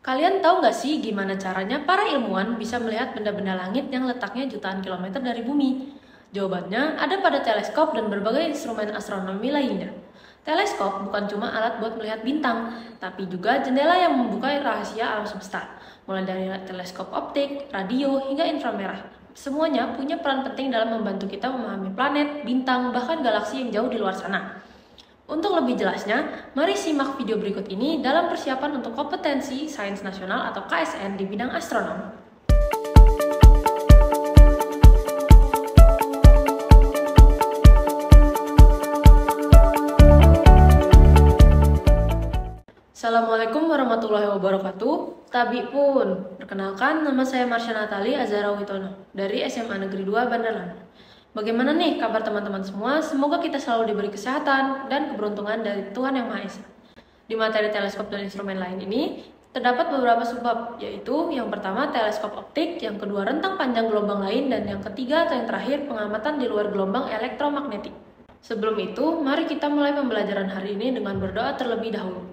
Kalian tahu nggak sih gimana caranya para ilmuwan bisa melihat benda-benda langit yang letaknya jutaan kilometer dari bumi? Jawabannya ada pada teleskop dan berbagai instrumen astronomi lainnya. Teleskop bukan cuma alat buat melihat bintang, tapi juga jendela yang membuka rahasia alam semesta. Mulai dari teleskop optik, radio, hingga inframerah. Semuanya punya peran penting dalam membantu kita memahami planet, bintang, bahkan galaksi yang jauh di luar sana. Untuk lebih jelasnya, mari simak video berikut ini dalam persiapan untuk kompetensi Sains Nasional atau KSN di bidang astronomi. Assalamualaikum warahmatullahi wabarakatuh. Tabi pun, perkenalkan nama saya Marsha Natali Azhara Witono dari SMA Negeri 2 Bandar Lampung. Bagaimana nih kabar teman-teman semua? Semoga kita selalu diberi kesehatan dan keberuntungan dari Tuhan Yang Maha Esa. Di materi teleskop dan instrumen lain ini, terdapat beberapa subbab, yaitu yang pertama teleskop optik, yang kedua rentang panjang gelombang lain, dan yang ketiga atau yang terakhir pengamatan di luar gelombang elektromagnetik. Sebelum itu, mari kita mulai pembelajaran hari ini dengan berdoa terlebih dahulu.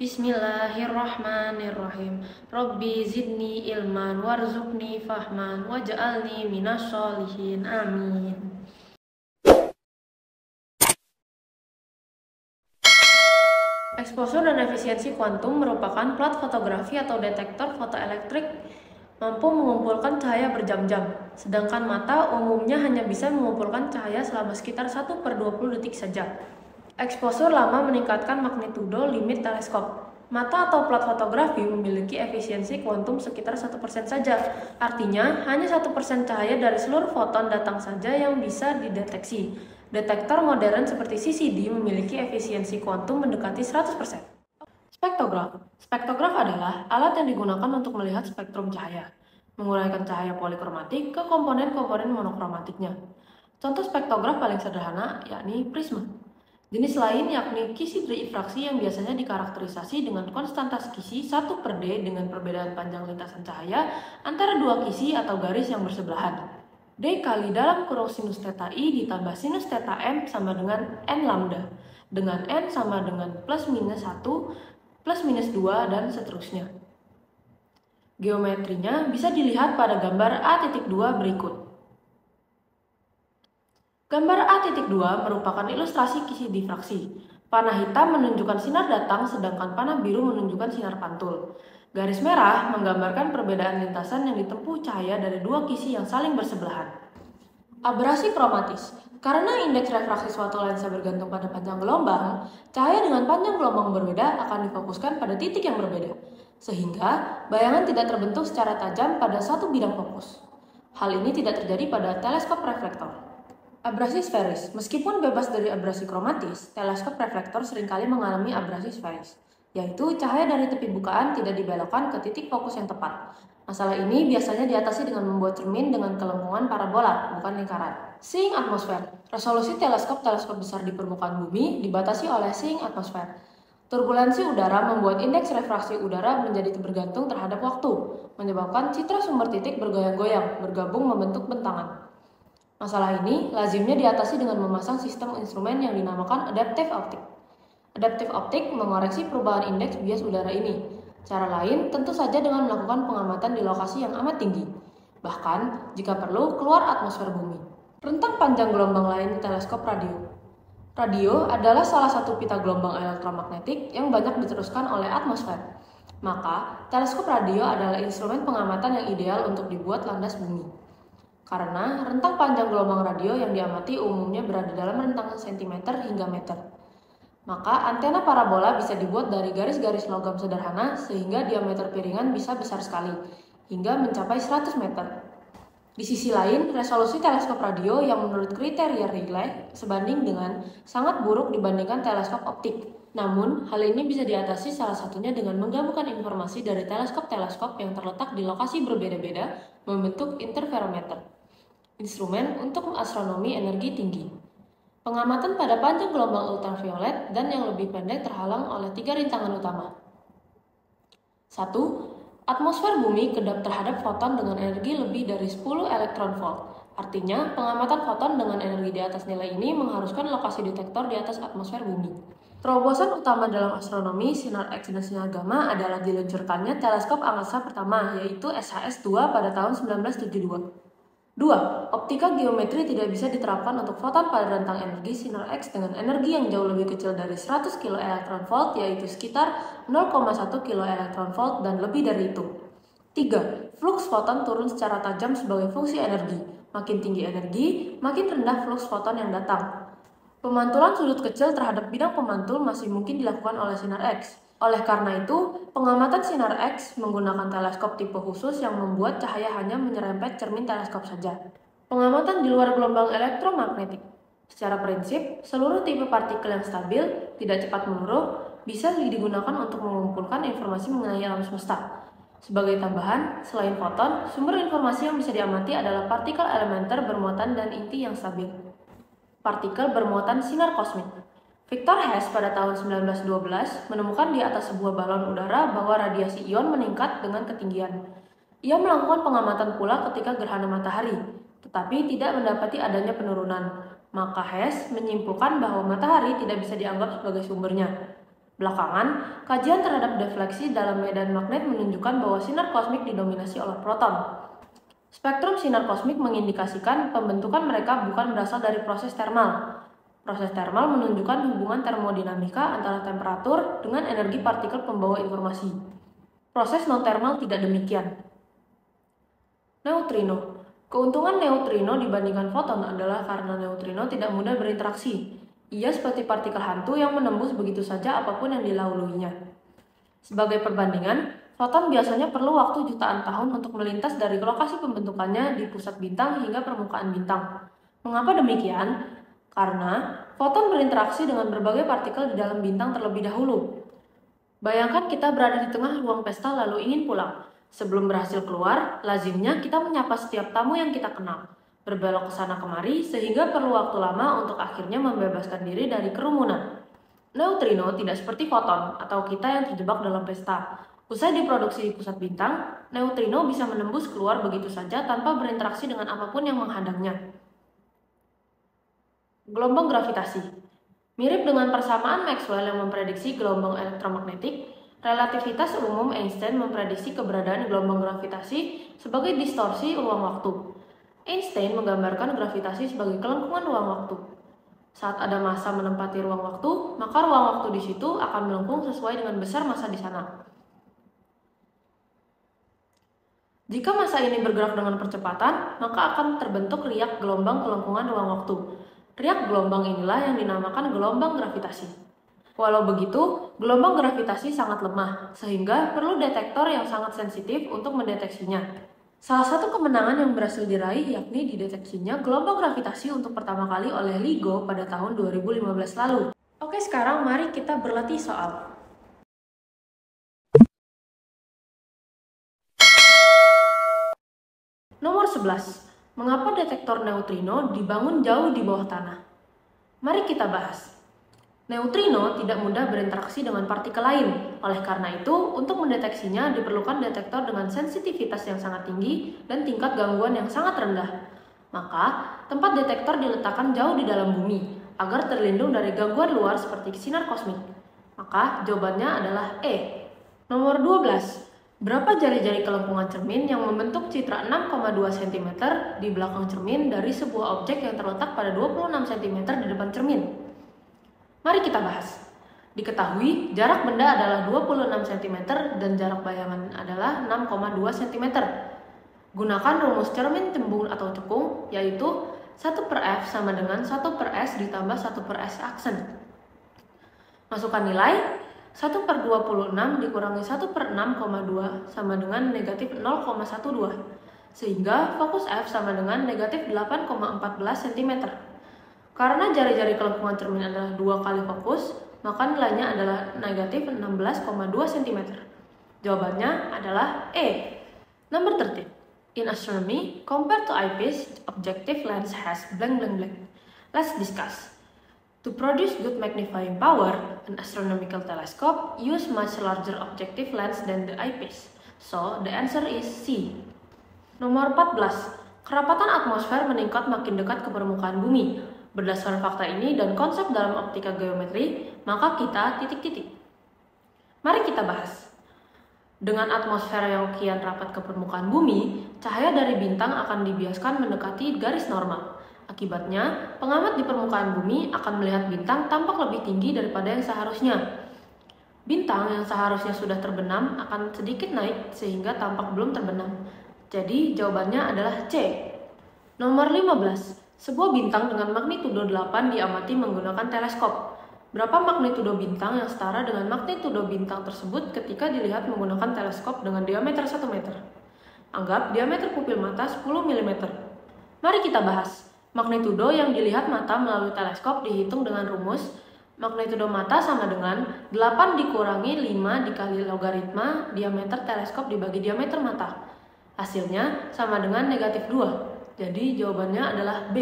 Bismillahirrahmanirrahim. Rabbi zidni ilman warzuqni fahman waj'alni minas sholihin. Amin. Eksposur dan efisiensi kuantum merupakan plat fotografi atau detektor fotoelektrik mampu mengumpulkan cahaya berjam-jam, sedangkan mata umumnya hanya bisa mengumpulkan cahaya selama sekitar 1/20 detik saja. Eksposur lama meningkatkan magnitudo limit teleskop. Mata atau plat fotografi memiliki efisiensi kuantum sekitar 1% saja. Artinya, hanya 1% cahaya dari seluruh foton datang saja yang bisa dideteksi. Detektor modern seperti CCD memiliki efisiensi kuantum mendekati 100%. Spektrograf. Spektrograf adalah alat yang digunakan untuk melihat spektrum cahaya, menguraikan cahaya polikromatik ke komponen-komponen monokromatiknya. Contoh spektrograf paling sederhana yakni prisma. Jenis lain yakni Kisi diffraksi yang biasanya dikarakterisasi dengan konstantasi Kisi 1/D dengan perbedaan panjang lintasan cahaya antara dua kisi atau garis yang bersebelahan. D kali dalam kurung sinus theta I ditambah sinus theta M sama dengan N lambda, dengan N sama dengan plus minus 1, plus minus 2, dan seterusnya. Geometrinya bisa dilihat pada gambar A.2 berikut. Gambar A.2 merupakan ilustrasi Kisi diffraksi. Panah hitam menunjukkan sinar datang, sedangkan panah biru menunjukkan sinar pantul. Garis merah menggambarkan perbedaan lintasan yang ditempuh cahaya dari dua kisi yang saling bersebelahan. Abrasi kromatis. Karena indeks refraksi suatu lensa bergantung pada panjang gelombang, cahaya dengan panjang gelombang berbeda akan difokuskan pada titik yang berbeda, sehingga bayangan tidak terbentuk secara tajam pada satu bidang fokus. Hal ini tidak terjadi pada teleskop reflektor. Abrasi sferis. Meskipun bebas dari abrasi kromatis, teleskop reflektor seringkali mengalami abrasi sferis, yaitu cahaya dari tepi bukaan tidak dibelokkan ke titik fokus yang tepat. Masalah ini biasanya diatasi dengan membuat cermin dengan kelengkungan parabola, bukan lingkaran. Seeing atmosfer. Resolusi teleskop-teleskop besar di permukaan bumi dibatasi oleh seeing atmosfer. Turbulensi udara membuat indeks refraksi udara menjadi bergantung terhadap waktu, menyebabkan citra sumber titik bergoyang-goyang, bergabung membentuk bentangan. Masalah ini lazimnya diatasi dengan memasang sistem instrumen yang dinamakan adaptive optic. Adaptive optic mengoreksi perubahan indeks bias udara ini. Cara lain tentu saja dengan melakukan pengamatan di lokasi yang amat tinggi, bahkan jika perlu keluar atmosfer bumi. Rentang panjang gelombang lain teleskop radio. Radio adalah salah satu pita gelombang elektromagnetik yang banyak diteruskan oleh atmosfer. Maka, teleskop radio adalah instrumen pengamatan yang ideal untuk dibuat landas bumi. Karena rentang panjang gelombang radio yang diamati umumnya berada dalam rentang cm hingga meter. Maka antena parabola bisa dibuat dari garis-garis logam sederhana sehingga diameter piringan bisa besar sekali, hingga mencapai 100 meter. Di sisi lain, resolusi teleskop radio yang menurut kriteria Rayleigh sebanding dengan sangat buruk dibandingkan teleskop optik. Namun, hal ini bisa diatasi salah satunya dengan menggabungkan informasi dari teleskop-teleskop yang terletak di lokasi berbeda-beda membentuk interferometer, instrumen untuk astronomi energi tinggi. Pengamatan pada panjang gelombang ultraviolet dan yang lebih pendek terhalang oleh 3 rintangan utama. 1. Atmosfer bumi kedap terhadap foton dengan energi lebih dari 10 elektron volt. Artinya, pengamatan foton dengan energi di atas nilai ini mengharuskan lokasi detektor di atas atmosfer bumi. Terobosan utama dalam astronomi, sinar X dan sinar gamma adalah diluncurkannya teleskop angkasa pertama, yaitu SHS-2 pada tahun 1972. 2. Optika geometri tidak bisa diterapkan untuk foton pada rentang energi sinar X dengan energi yang jauh lebih kecil dari 100 kV, yaitu sekitar 0,1 kV dan lebih dari itu. 3. Fluks foton turun secara tajam sebagai fungsi energi. Makin tinggi energi, makin rendah fluks foton yang datang. Pemantulan sudut kecil terhadap bidang pemantul masih mungkin dilakukan oleh sinar X. Oleh karena itu, pengamatan sinar X menggunakan teleskop tipe khusus yang membuat cahaya hanya menyerempet cermin teleskop saja. Pengamatan di luar gelombang elektromagnetik. Secara prinsip, seluruh tipe partikel yang stabil, tidak cepat meluruh, bisa digunakan untuk mengumpulkan informasi mengenai alam semesta. Sebagai tambahan, selain foton, sumber informasi yang bisa diamati adalah partikel elementer bermuatan dan inti yang stabil. Partikel bermuatan sinar kosmik. Victor Hess pada tahun 1912 menemukan di atas sebuah balon udara bahwa radiasi ion meningkat dengan ketinggian. Ia melakukan pengamatan pula ketika gerhana matahari, tetapi tidak mendapati adanya penurunan. Maka Hess menyimpulkan bahwa matahari tidak bisa dianggap sebagai sumbernya. Belakangan, kajian terhadap defleksi dalam medan magnet menunjukkan bahwa sinar kosmik didominasi oleh proton. Spektrum sinar kosmik mengindikasikan pembentukan mereka bukan berasal dari proses termal. Proses termal menunjukkan hubungan termodinamika antara temperatur dengan energi partikel pembawa informasi. Proses non-termal tidak demikian. Neutrino. Keuntungan neutrino dibandingkan foton adalah karena neutrino tidak mudah berinteraksi. Ia seperti partikel hantu yang menembus begitu saja apapun yang dilaluinya. Sebagai perbandingan, foton biasanya perlu waktu jutaan tahun untuk melintas dari lokasi pembentukannya di pusat bintang hingga permukaan bintang. Mengapa demikian? Karena foton berinteraksi dengan berbagai partikel di dalam bintang terlebih dahulu. Bayangkan kita berada di tengah ruang pesta lalu ingin pulang. Sebelum berhasil keluar, lazimnya kita menyapa setiap tamu yang kita kenal, berbelok ke sana kemari sehingga perlu waktu lama untuk akhirnya membebaskan diri dari kerumunan. Neutrino tidak seperti foton atau kita yang terjebak dalam pesta. Usai diproduksi di pusat bintang, neutrino bisa menembus keluar begitu saja tanpa berinteraksi dengan apapun yang menghadangnya. Gelombang gravitasi. Mirip dengan persamaan Maxwell yang memprediksi gelombang elektromagnetik, relativitas umum Einstein memprediksi keberadaan gelombang gravitasi sebagai distorsi ruang waktu. Einstein menggambarkan gravitasi sebagai kelengkungan ruang waktu. Saat ada massa menempati ruang waktu, maka ruang waktu di situ akan melengkung sesuai dengan besar massa di sana. Jika massa ini bergerak dengan percepatan, maka akan terbentuk riak gelombang kelengkungan ruang waktu. Riak gelombang inilah yang dinamakan gelombang gravitasi. Walau begitu, gelombang gravitasi sangat lemah, sehingga perlu detektor yang sangat sensitif untuk mendeteksinya. Salah satu kemenangan yang berhasil diraih yakni dideteksinya gelombang gravitasi untuk pertama kali oleh LIGO pada tahun 2015 lalu. Oke, sekarang mari kita berlatih soal. Nomor 11. Mengapa detektor neutrino dibangun jauh di bawah tanah? Mari kita bahas. Neutrino tidak mudah berinteraksi dengan partikel lain. Oleh karena itu, untuk mendeteksinya diperlukan detektor dengan sensitivitas yang sangat tinggi dan tingkat gangguan yang sangat rendah. Maka, tempat detektor diletakkan jauh di dalam bumi, agar terlindung dari gangguan luar seperti sinar kosmik. Maka, jawabannya adalah E. Nomor 12. Berapa jari-jari kelengkungan cermin yang membentuk citra 6,2 cm di belakang cermin dari sebuah objek yang terletak pada 26 cm di depan cermin? Mari kita bahas. Diketahui, jarak benda adalah 26 cm dan jarak bayangan adalah 6,2 cm. Gunakan rumus cermin tembung atau cekung, yaitu 1/f sama dengan 1/s ditambah 1/s aksen. Masukkan nilai 1/26 dikurangi 1/6,2 sama dengan negatif 0,12, sehingga fokus F sama dengan negatif 8,14 cm. Karena jari-jari kelengkungan cermin adalah 2 kali fokus, maka nilainya adalah negatif 16,2 cm. Jawabannya adalah E. Number 13. In astronomy, compared to eyepiece, objective lens has blank blank blank. Let's discuss. To produce good magnifying power, an astronomical telescope use much larger objective lens than the eyepiece. So, the answer is C. Nomor 14. Kerapatan atmosfer meningkat makin dekat ke permukaan bumi. Berdasarkan fakta ini dan konsep dalam optika geometri, maka kita titik-titik. Mari kita bahas. Dengan atmosfer yang kian rapat ke permukaan bumi, cahaya dari bintang akan dibiaskan mendekati garis normal. Akibatnya, pengamat di permukaan bumi akan melihat bintang tampak lebih tinggi daripada yang seharusnya. Bintang yang seharusnya sudah terbenam akan sedikit naik sehingga tampak belum terbenam. Jadi, jawabannya adalah C. Nomor 15. Sebuah bintang dengan magnitudo 8 diamati menggunakan teleskop. Berapa magnitudo bintang yang setara dengan magnitudo bintang tersebut ketika dilihat menggunakan teleskop dengan diameter 1 meter? Anggap diameter pupil mata 10 mm. Mari kita bahas. Magnitudo yang dilihat mata melalui teleskop dihitung dengan rumus magnitudo mata sama dengan 8 dikurangi 5 dikali logaritma diameter teleskop dibagi diameter mata. Hasilnya sama dengan negatif 2. Jadi jawabannya adalah B.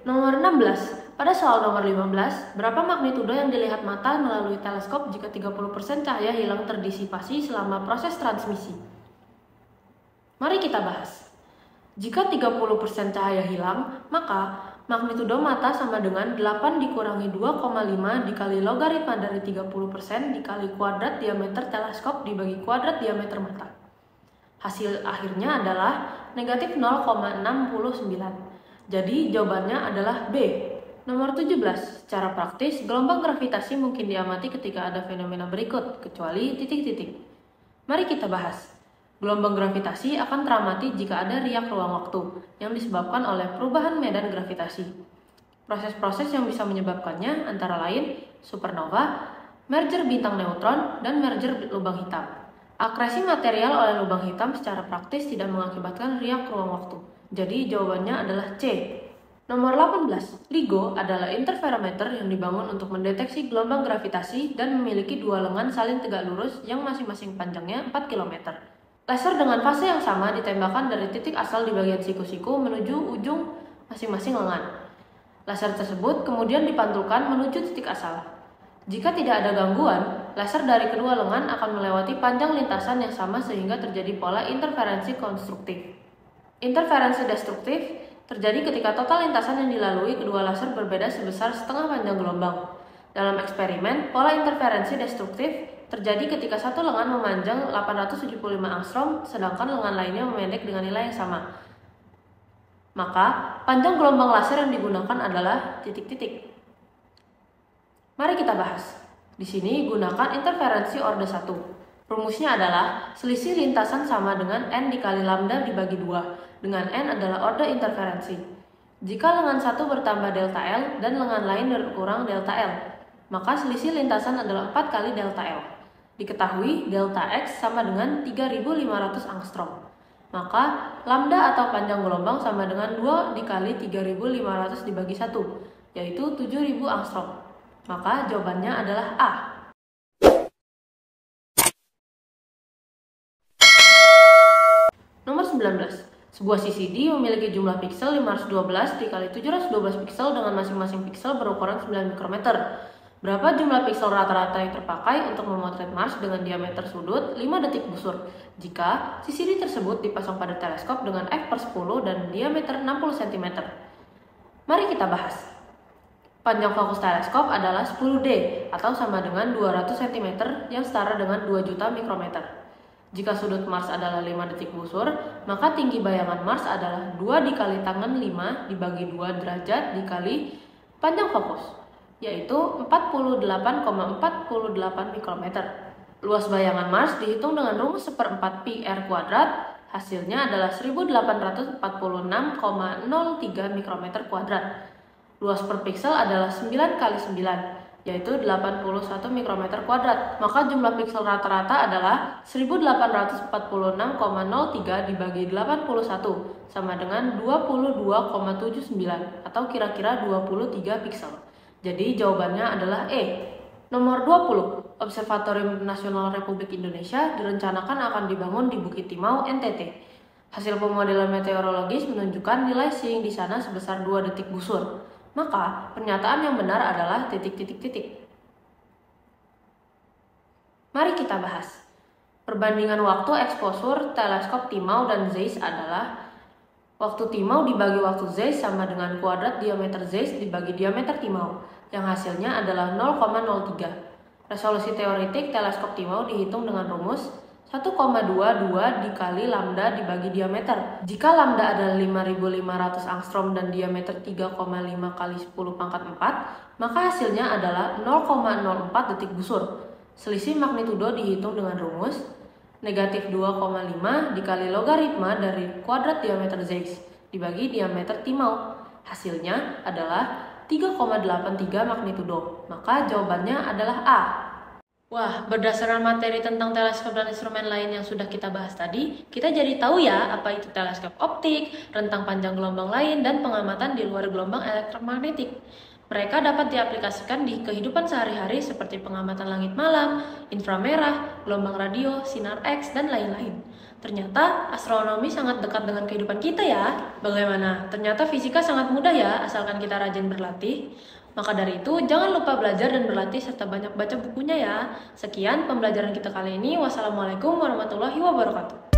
Nomor 16. Pada soal nomor 15, berapa magnitudo yang dilihat mata melalui teleskop jika 30% cahaya hilang terdisipasi selama proses transmisi? Mari kita bahas. Jika 30% cahaya hilang, maka magnitudo mata sama dengan 8 dikurangi 2,5 dikali logaritma dari 30% dikali kuadrat diameter teleskop dibagi kuadrat diameter mata. Hasil akhirnya adalah negatif 0,69. Jadi jawabannya adalah B. Nomor 17. Secara praktis, gelombang gravitasi mungkin diamati ketika ada fenomena berikut, kecuali titik-titik. Mari kita bahas. Gelombang gravitasi akan teramati jika ada riak ruang waktu yang disebabkan oleh perubahan medan gravitasi. Proses-proses yang bisa menyebabkannya antara lain supernova, merger bintang neutron, dan merger lubang hitam. Akresi material oleh lubang hitam secara praktis tidak mengakibatkan riak ruang waktu. Jadi jawabannya adalah C. Nomor 18. LIGO adalah interferometer yang dibangun untuk mendeteksi gelombang gravitasi dan memiliki dua lengan saling tegak lurus yang masing-masing panjangnya 4 km. Laser dengan fase yang sama ditembakkan dari titik asal di bagian siku-siku menuju ujung masing-masing lengan. Laser tersebut kemudian dipantulkan menuju titik asal. Jika tidak ada gangguan, laser dari kedua lengan akan melewati panjang lintasan yang sama sehingga terjadi pola interferensi konstruktif. Interferensi destruktif terjadi ketika total lintasan yang dilalui kedua laser berbeda sebesar setengah panjang gelombang. Dalam eksperimen, pola interferensi destruktif terjadi ketika satu lengan memanjang 875 angstrom, sedangkan lengan lainnya memendek dengan nilai yang sama. Maka, panjang gelombang laser yang digunakan adalah titik-titik. Mari kita bahas. Di sini gunakan interferensi orde 1. Rumusnya adalah selisih lintasan sama dengan N dikali lambda dibagi 2, dengan N adalah orde interferensi. Jika lengan satu bertambah delta L dan lengan lain berkurang delta L, maka selisih lintasan adalah 4 kali delta L. Diketahui delta X sama dengan 3500 angstrom. Maka lambda atau panjang gelombang sama dengan 2 dikali 3500 dibagi 1, yaitu 7000 angstrom. Maka jawabannya adalah A. Nomor 19. Sebuah CCD memiliki jumlah piksel 512 dikali 712 piksel dengan masing-masing piksel berukuran 9 mikrometer. Berapa jumlah piksel rata-rata yang terpakai untuk memotret Mars dengan diameter sudut 5 detik busur jika CCD tersebut dipasang pada teleskop dengan f/10 dan diameter 60 cm? Mari kita bahas. Panjang fokus teleskop adalah 10D atau sama dengan 200 cm yang setara dengan 2 juta mikrometer. Jika sudut Mars adalah 5 detik busur, maka tinggi bayangan Mars adalah 2 dikali tangan 5 dibagi 2 derajat dikali panjang fokus, yaitu 48,48 mikrometer. Luas bayangan Mars dihitung dengan rumus 1/4 pi r kuadrat, hasilnya adalah 1846,03 mikrometer kuadrat. Luas per piksel adalah 9 kali 9, yaitu 81 mikrometer kuadrat. Maka jumlah piksel rata-rata adalah 1846,03 dibagi 81, sama dengan 22,79 atau kira-kira 23 piksel. Jadi jawabannya adalah E. Nomor 20. Observatorium Nasional Republik Indonesia direncanakan akan dibangun di Bukit Timau, NTT. Hasil pemodelan meteorologis menunjukkan nilai seeing di sana sebesar 2 detik busur. Maka, pernyataan yang benar adalah titik-titik-titik. Mari kita bahas. Perbandingan waktu eksposur teleskop Timau dan Zeiss adalah Waktu timau dibagi waktu Zeiss sama dengan kuadrat diameter Zeiss dibagi diameter timau, yang hasilnya adalah 0,03. Resolusi teoretik teleskop timau dihitung dengan rumus 1,22 dikali lambda dibagi diameter. Jika lambda adalah 5500 angstrom dan diameter 3,5 kali 10 pangkat 4, maka hasilnya adalah 0,04 detik busur. Selisih magnitudo dihitung dengan rumus negatif 2,5 dikali logaritma dari kuadrat diameter Zeiss dibagi diameter timau. Hasilnya adalah 3,83 magnitudo. Maka jawabannya adalah A. Wah, berdasarkan materi tentang teleskop dan instrumen lain yang sudah kita bahas tadi, kita jadi tahu ya apa itu teleskop optik, rentang panjang gelombang lain, dan pengamatan di luar gelombang elektromagnetik. Mereka dapat diaplikasikan di kehidupan sehari-hari seperti pengamatan langit malam, inframerah, gelombang radio, sinar X, dan lain-lain. Ternyata astronomi sangat dekat dengan kehidupan kita ya. Bagaimana? Ternyata fisika sangat mudah ya, asalkan kita rajin berlatih. Maka dari itu, jangan lupa belajar dan berlatih serta banyak baca bukunya ya. Sekian pembelajaran kita kali ini. Wassalamualaikum warahmatullahi wabarakatuh.